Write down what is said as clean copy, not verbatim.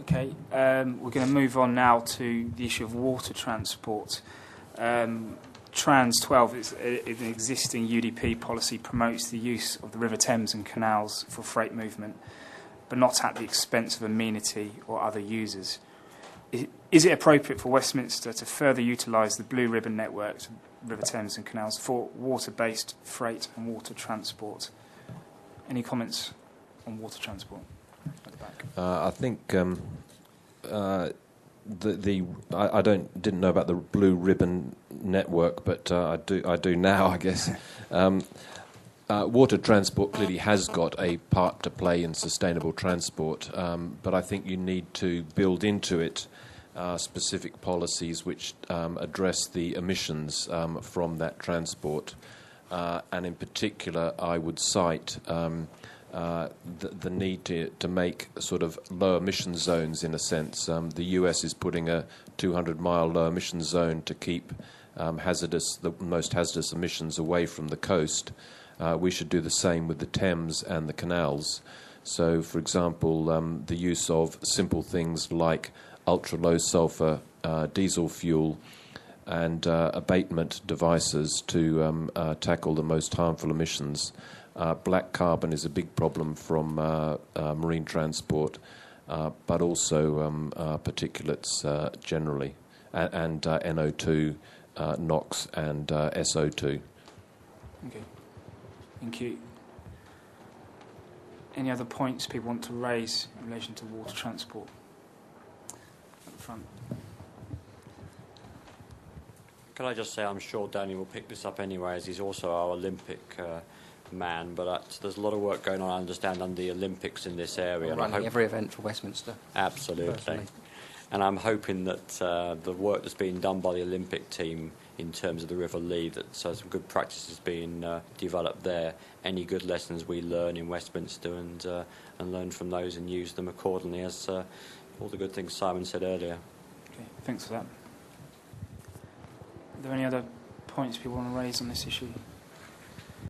Okay, we're going to move on now to the issue of water transport. Trans 12 is an existing UDP policy, promotes the use of the River Thames and Canals for freight movement, but not at the expense of amenity or other users. Is it appropriate for Westminster to further utilise the Blue Ribbon networks, River Thames and Canals, for water-based freight and water transport? Any comments on water transport at the back? I think I didn't know about the Blue Ribbon network, but I do now, I guess. Water transport clearly has got a part to play in sustainable transport, but I think you need to build into it specific policies which address the emissions from that transport. And in particular, I would cite the need to make sort of low emission zones, in a sense. The US is putting a 200-mile low emission zone to keep the most hazardous emissions away from the coast. We should do the same with the Thames and the canals. So, for example, the use of simple things like ultra-low sulfur diesel fuel and abatement devices to tackle the most harmful emissions. Black carbon is a big problem from marine transport, but also particulates generally, and NO2, NOx, and SO2. Okay, thank you. Any other points people want to raise in relation to water transport? At the front. Can I just say I'm sure Danny will pick this up anyway, as he's also our Olympic man, but there's a lot of work going on, I understand, under the Olympics in this area. Running every event for Westminster. Absolutely. Personally. And I'm hoping that the work that's being done by the Olympic team in terms of the River Lee, that some good practices being developed there, any good lessons we learn in Westminster and learn from those and use them accordingly, as all the good things Simon said earlier. Okay, thanks for that. Are there any other points people want to raise on this issue?